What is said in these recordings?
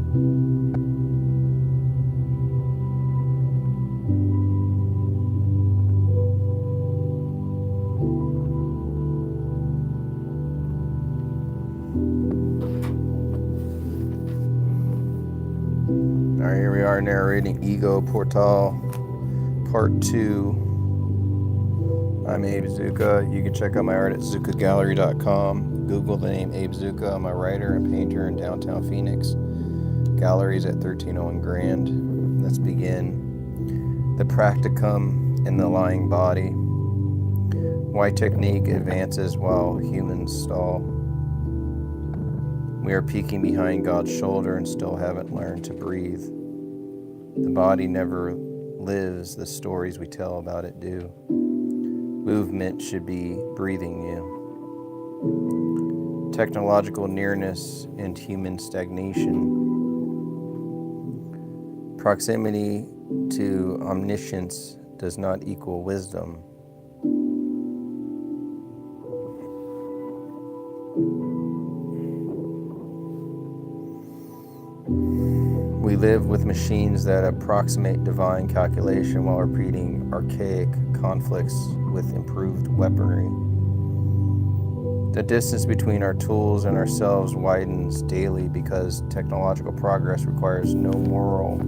Alright, here we are, Narrating Ido Portal, Part 2. I'm Abe Zuka. You can check out my art at zukagallery.com. Google the name Abe Zuka. I'm a writer and painter in downtown Phoenix. Galleries at 1301 Grand. Let's begin. The practicum in the lying body. Why technique advances while humans stall. We are peeking behind God's shoulder and still haven't learned to breathe. The body never lives the stories we tell about it do. Movement should be breathing you. Technological nearness and human stagnation. Proximity to omniscience does not equal wisdom. We live with machines that approximate divine calculation while repeating archaic conflicts with improved weaponry. The distance between our tools and ourselves widens daily because technological progress requires no moral,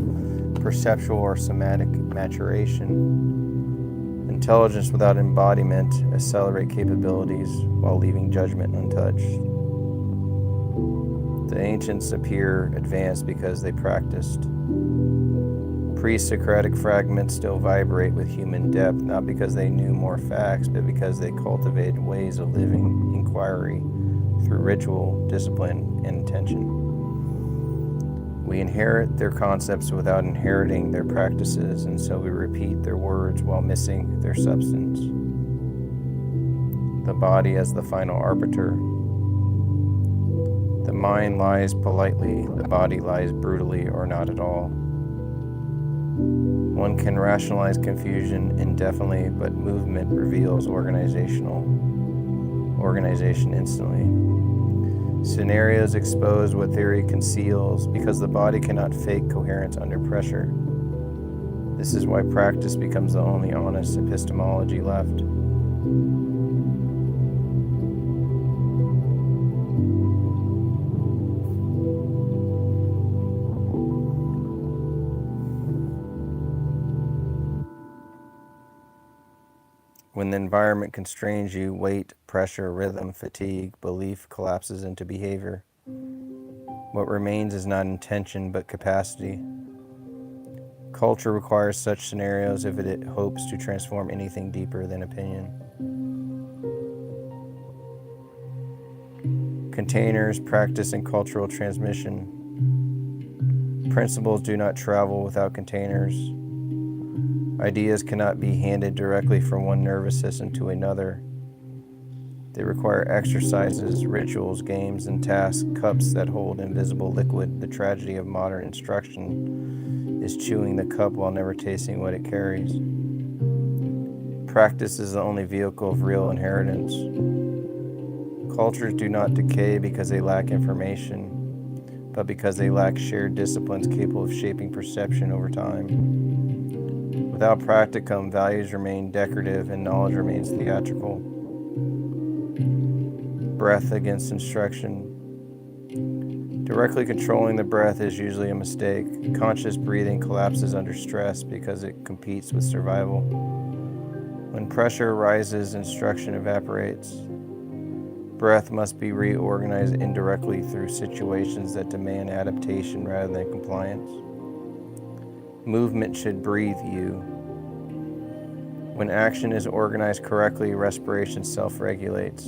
perceptual, or somatic maturation. Intelligence without embodiment accelerates capabilities while leaving judgment untouched. The ancients appear advanced because they practiced. Pre-Socratic fragments still vibrate with human depth, not because they knew more facts, but because they cultivated ways of living inquiry through ritual, discipline, and intention. We inherit their concepts without inheriting their practices, and so we repeat their words while missing their substance. The body as the final arbiter. The mind lies politely, the body lies brutally or not at all. One can rationalize confusion indefinitely, but movement reveals organization instantly. Scenarios expose what theory conceals because the body cannot fake coherence under pressure. This is why practice becomes the only honest epistemology left. When the environment constrains you, weight, pressure, rhythm, fatigue, belief collapses into behavior. What remains is not intention, but capacity. Culture requires such scenarios if it hopes to transform anything deeper than opinion. Containers, practice, and cultural transmission. Principles do not travel without containers. Ideas cannot be handed directly from one nervous system to another. They require exercises, rituals, games, and tasks, cups that hold invisible liquid. The tragedy of modern instruction is chewing the cup while never tasting what it carries. Practice is the only vehicle of real inheritance. Cultures do not decay because they lack information, but because they lack shared disciplines capable of shaping perception over time. Without practicum, values remain decorative and knowledge remains theatrical. Breath against instruction. Directly controlling the breath is usually a mistake. Conscious breathing collapses under stress because it competes with survival. When pressure rises, instruction evaporates. Breath must be reorganized indirectly through situations that demand adaptation rather than compliance. Movement should breathe you. When action is organized correctly, respiration self-regulates.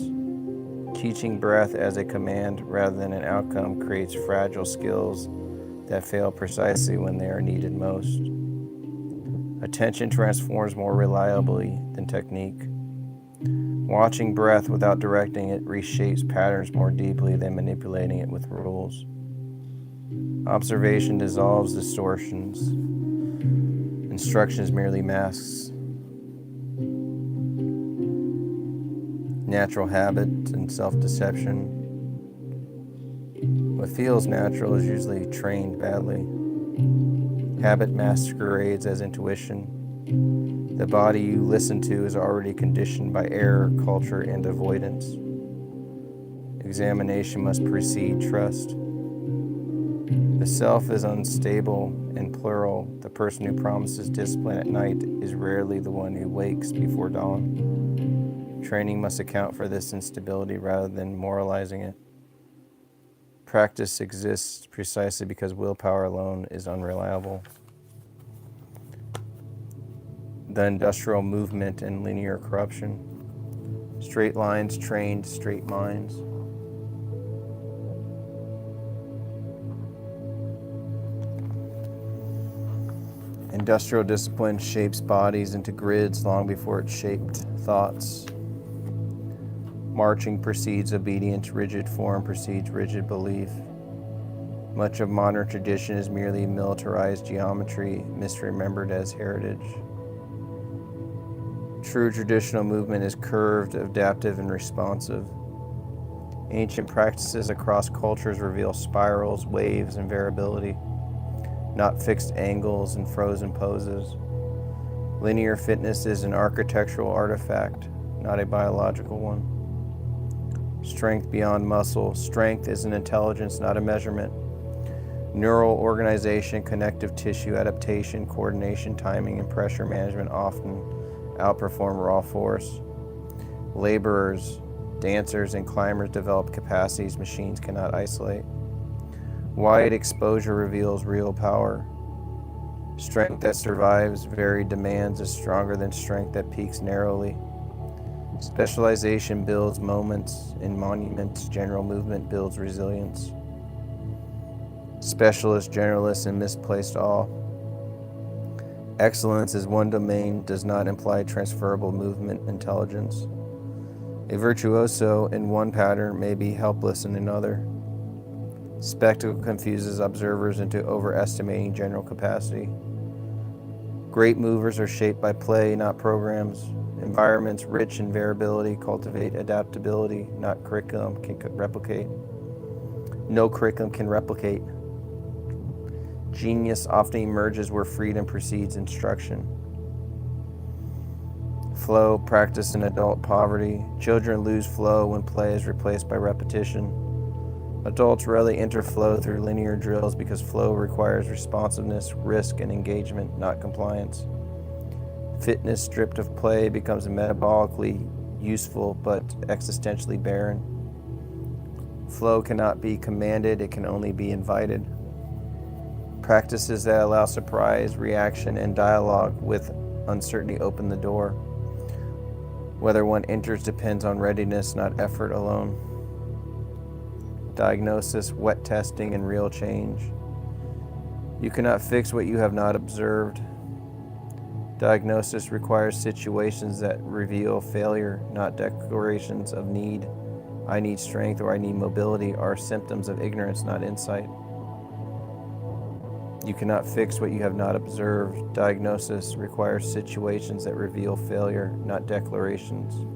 Teaching breath as a command rather than an outcome creates fragile skills that fail precisely when they are needed most. Attention transforms more reliably than technique. Watching breath without directing it reshapes patterns more deeply than manipulating it with rules. Observation dissolves distortions. Instruction is merely masks. Natural habit and self-deception. What feels natural is usually trained badly. Habit masquerades as intuition. The body you listen to is already conditioned by error, culture, and avoidance. Examination must precede trust. The self is unstable and plural. The person who promises discipline at night is rarely the one who wakes before dawn. Training must account for this instability rather than moralizing it. Practice exists precisely because willpower alone is unreliable. The industrial movement and linear corruption. Straight lines trained straight minds. Industrial discipline shapes bodies into grids long before it shaped thoughts. Marching precedes obedience, rigid form precedes rigid belief. Much of modern tradition is merely militarized geometry, misremembered as heritage. True traditional movement is curved, adaptive, and responsive. Ancient practices across cultures reveal spirals, waves, and variability, not fixed angles and frozen poses. Linear fitness is an architectural artifact, not a biological one. Strength beyond muscle. Strength is an intelligence, not a measurement. Neural organization, connective tissue adaptation, coordination, timing, and pressure management often outperform raw force. Laborers, dancers, and climbers develop capacities machines cannot isolate. Wide exposure reveals real power. Strength that survives varied demands is stronger than strength that peaks narrowly. Specialization builds moments in monuments. General movement builds resilience. Specialist, generalist, and misplaced awe. Excellence is one domain does not imply transferable movement intelligence. A virtuoso in one pattern may be helpless in another. Spectacle confuses observers into overestimating general capacity. Great movers are shaped by play, not programs. Environments rich in variability cultivate adaptability, not curriculum can replicate. No curriculum can replicate. Genius often emerges where freedom precedes instruction. Flow, practice in adult poverty. Children lose flow when play is replaced by repetition. Adults rarely enter flow through linear drills because flow requires responsiveness, risk, and engagement, not compliance. Fitness stripped of play becomes metabolically useful but existentially barren. Flow cannot be commanded, it can only be invited. Practices that allow surprise, reaction, and dialogue with uncertainty open the door. Whether one enters depends on readiness, not effort alone. Diagnosis, wet testing, and real change. You cannot fix what you have not observed. Diagnosis requires situations that reveal failure, not declarations of need. I need strength or I need mobility are symptoms of ignorance, not insight. You cannot fix what you have not observed. Diagnosis requires situations that reveal failure, not declarations.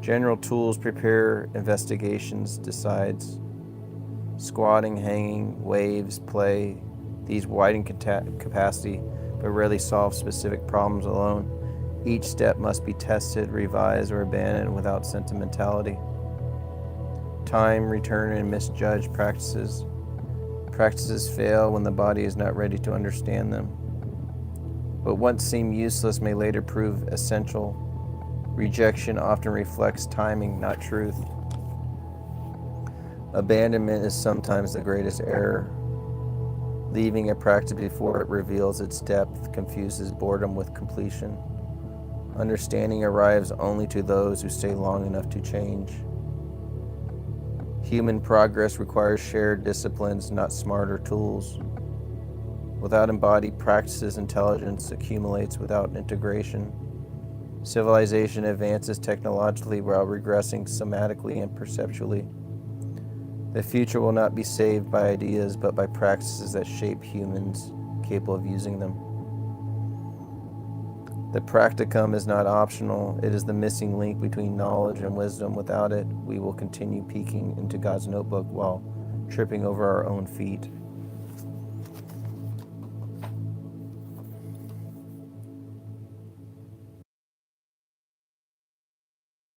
General tools prepare, investigations decides. Squatting, hanging, waves, play, these widen capacity but rarely solve specific problems alone. Each step must be tested, revised, or abandoned without sentimentality. Time, return, and misjudged practices. Practices fail when the body is not ready to understand them. What once seemed useless may later prove essential. Rejection often reflects timing, not truth. Abandonment is sometimes the greatest error. Leaving a practice before it reveals its depth confuses boredom with completion. Understanding arrives only to those who stay long enough to change. Human progress requires shared disciplines, not smarter tools. Without embodied practices, intelligence accumulates without integration. Civilization advances technologically while regressing somatically and perceptually. The future will not be saved by ideas, but by practices that shape humans capable of using them. The practicum is not optional. It is the missing link between knowledge and wisdom. Without it, we will continue peeking into God's notebook while tripping over our own feet.